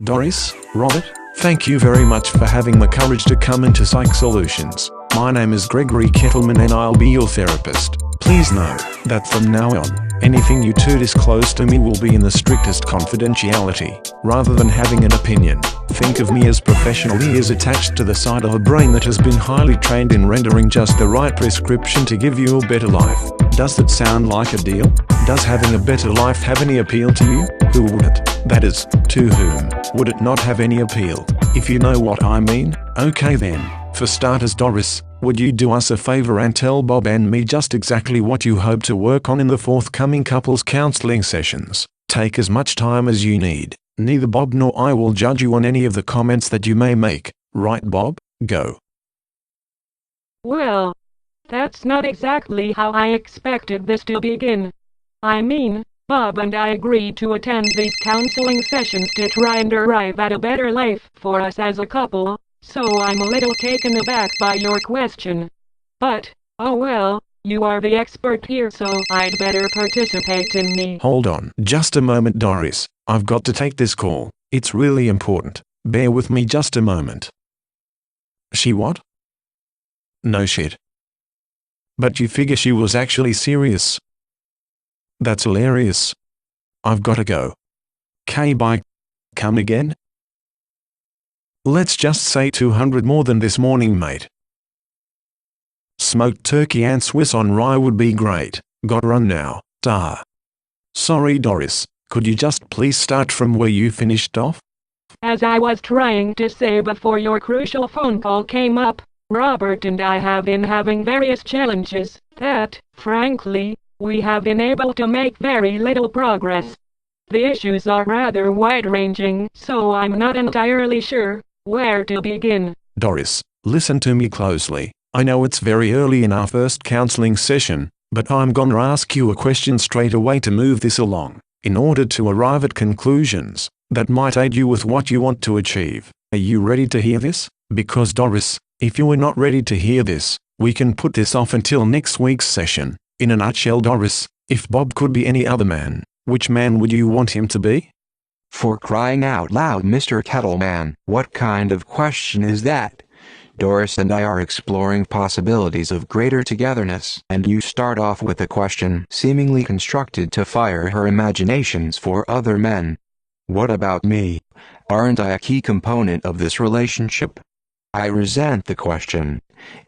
Doris, Robert, thank you very much for having the courage to come into Psych Solutions. My name is Gregory Kettleman and I'll be your therapist. Please know that from now on, anything you two disclose to me will be in the strictest confidentiality. Rather than having an opinion, think of me as professional ears attached to the side of a brain that has been highly trained in rendering just the right prescription to give you a better life. Does that sound like a deal? Does having a better life have any appeal to you? Who would it? That is, to whom would it not have any appeal? If you know what I mean. Okay then, for starters, Doris, would you do us a favor and tell Bob and me just exactly what you hope to work on in the forthcoming couples counseling sessions? Take as much time as you need. Neither Bob nor I will judge you on any of the comments that you may make. Right, Bob? Go. Well, that's not exactly how I expected this to begin. I mean, Bob and I agreed to attend these counseling sessions to try and arrive at a better life for us as a couple, so I'm a little taken aback by your question. But, oh well, you are the expert here, so I'd better participate in me. Hold on just a moment, Doris. I've got to take this call. It's really important. Bear with me just a moment. She what? No shit. But you figure she was actually serious? That's hilarious. I've gotta go. K bye. Come again? Let's just say 200 more than this morning, mate. Smoked turkey and Swiss on rye would be great. Gotta run now. Da. Sorry, Doris. Could you just please start from where you finished off? As I was trying to say before your crucial phone call came up, Robert and I have been having various challenges that, frankly, we have been able to make very little progress. The issues are rather wide-ranging, so I'm not entirely sure where to begin. Doris, listen to me closely. I know it's very early in our first counseling session, but I'm gonna ask you a question straight away to move this along, in order to arrive at conclusions that might aid you with what you want to achieve. Are you ready to hear this? Because Doris, if you are not ready to hear this, we can put this off until next week's session. In a nutshell, Doris, if Bob could be any other man, which man would you want him to be? For crying out loud, Mr. Kettleman, what kind of question is that? Doris and I are exploring possibilities of greater togetherness, and you start off with a question seemingly constructed to fire her imaginations for other men. What about me? Aren't I a key component of this relationship? I resent the question,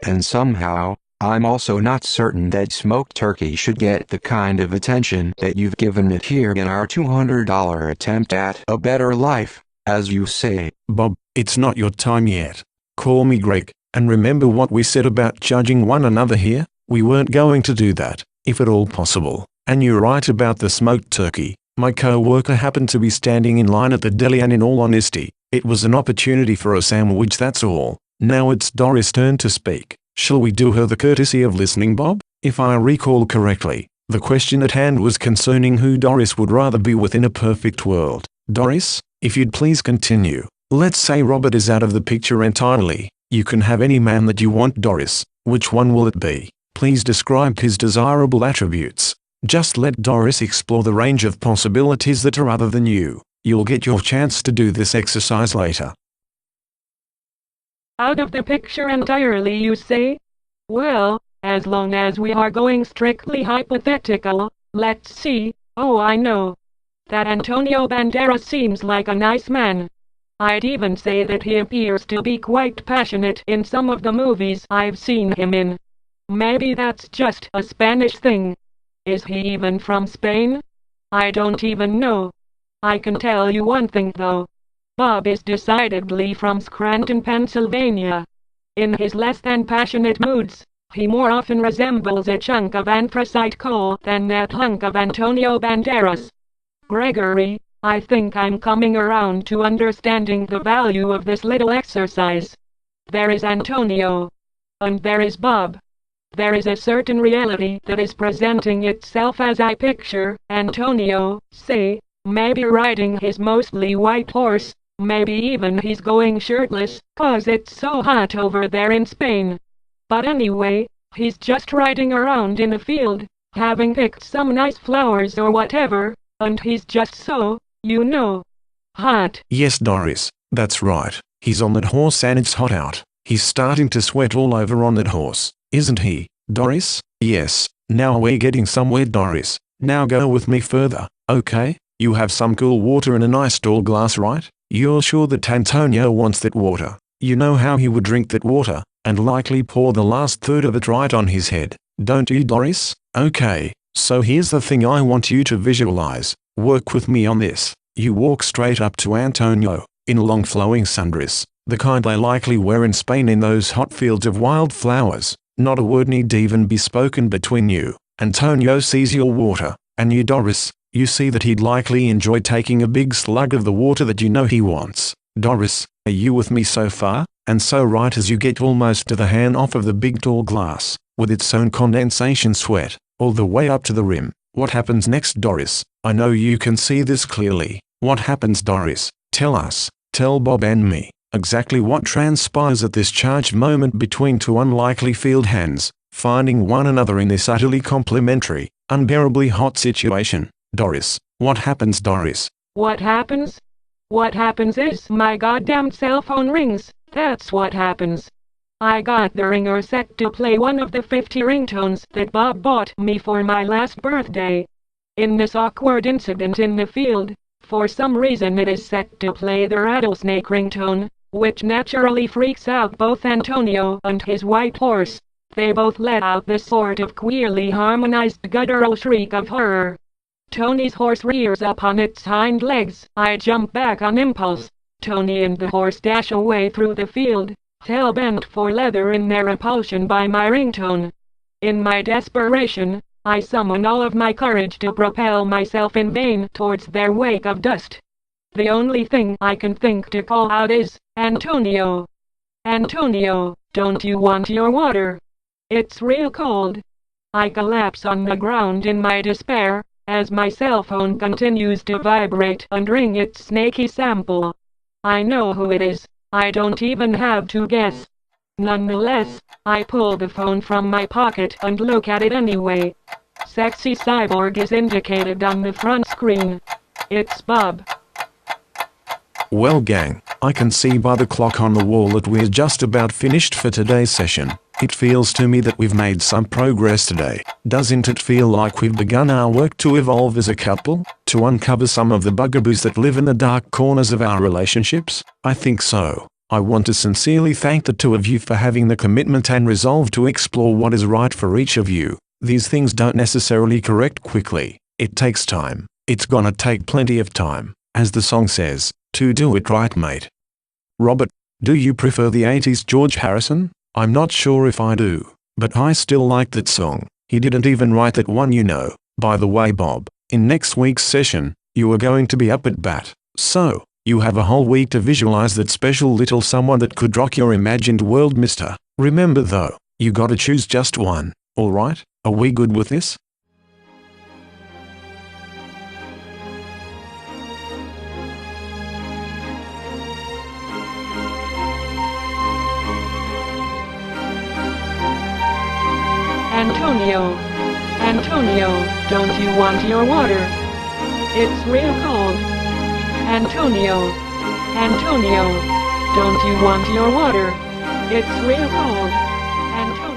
and somehow, I'm also not certain that smoked turkey should get the kind of attention that you've given it here in our $200 attempt at a better life, as you say. Bob, it's not your time yet. Call me Greg, and remember what we said about judging one another here? We weren't going to do that, if at all possible. And you're right about the smoked turkey. My co-worker happened to be standing in line at the deli, and in all honesty, it was an opportunity for a sandwich, that's all. Now it's Doris' turn to speak. Shall we do her the courtesy of listening, Bob? If I recall correctly, the question at hand was concerning who Doris would rather be with in a perfect world. Doris, if you'd please continue. Let's say Robert is out of the picture entirely. You can have any man that you want, Doris. Which one will it be? Please describe his desirable attributes. Just let Doris explore the range of possibilities that are other than you. You'll get your chance to do this exercise later. Out of the picture entirely, you say? Well, as long as we are going strictly hypothetical, let's see. Oh, I know. That Antonio Banderas seems like a nice man. I'd even say that he appears to be quite passionate in some of the movies I've seen him in. Maybe that's just a Spanish thing. Is he even from Spain? I don't even know. I can tell you one thing though. Bob is decidedly from Scranton, Pennsylvania. In his less than passionate moods, he more often resembles a chunk of anthracite coal than that hunk of Antonio Banderas. Gregory, I think I'm coming around to understanding the value of this little exercise. There is Antonio. And there is Bob. There is a certain reality that is presenting itself as I picture Antonio, say, maybe riding his mostly white horse. Maybe even he's going shirtless, 'cause it's so hot over there in Spain. But anyway, he's just riding around in a field, having picked some nice flowers or whatever, and he's just so, you know, Hot. Yes, Doris, that's right. He's on that horse and it's hot out. He's starting to sweat all over on that horse, isn't he, Doris? Yes. Now we're getting somewhere, Doris. Now go with me further, okay? You have some cool water in a nice tall glass, right? You're sure that Antonio wants that water? You know how he would drink that water, and likely pour the last third of it right on his head, don't you, Doris? Okay, so here's the thing I want you to visualize. Work with me on this. You walk straight up to Antonio, in a long flowing sundress, the kind they likely wear in Spain in those hot fields of wildflowers. Not a word need even be spoken between you. Antonio sees your water, and you, Doris, you see that he'd likely enjoy taking a big slug of the water that you know he wants. Doris, are you with me so far? And so right as you get almost to the hand off of the big tall glass, with its own condensation sweat, all the way up to the rim, what happens next, Doris? I know you can see this clearly. What happens, Doris? Tell us, tell Bob and me, exactly what transpires at this charged moment between two unlikely field hands, finding one another in this utterly complementary, unbearably hot situation. Doris, what happens, Doris? What happens? What happens is my goddamn cell phone rings. That's what happens. I got the ringer set to play one of the 50 ringtones that Bob bought me for my last birthday. In this awkward incident in the field, for some reason it is set to play the rattlesnake ringtone, which naturally freaks out both Antonio and his white horse. They both let out this sort of queerly harmonized guttural shriek of horror. Tony's horse rears up on its hind legs. I jump back on impulse. Tony and the horse dash away through the field, hell-bent for leather in their repulsion by my ringtone. In my desperation, I summon all of my courage to propel myself in vain towards their wake of dust. The only thing I can think to call out is, Antonio! Antonio, don't you want your water? It's real cold. I collapse on the ground in my despair, as my cell phone continues to vibrate and ring its snaky sample. I know who it is. I don't even have to guess. Nonetheless, I pull the phone from my pocket and look at it anyway. Sexy cyborg is indicated on the front screen. It's Bob. Well, gang, I can see by the clock on the wall that we're just about finished for today's session. It feels to me that we've made some progress today. Doesn't it feel like we've begun our work to evolve as a couple? To uncover some of the bugaboos that live in the dark corners of our relationships? I think so. I want to sincerely thank the two of you for having the commitment and resolve to explore what is right for each of you. These things don't necessarily correct quickly. It takes time. It's gonna take plenty of time, as the song says, to do it right, mate. Robert, do you prefer the 80s George Harrison? I'm not sure if I do, but I still like that song. He didn't even write that one, you know. By the way, Bob, in next week's session, you are going to be up at bat. So, you have a whole week to visualize that special little someone that could rock your imagined world, mister. Remember though, you gotta choose just one. Alright, are we good with this? Antonio! Antonio, don't you want your water? It's real cold. Antonio! Antonio, don't you want your water? It's real cold. Antonio!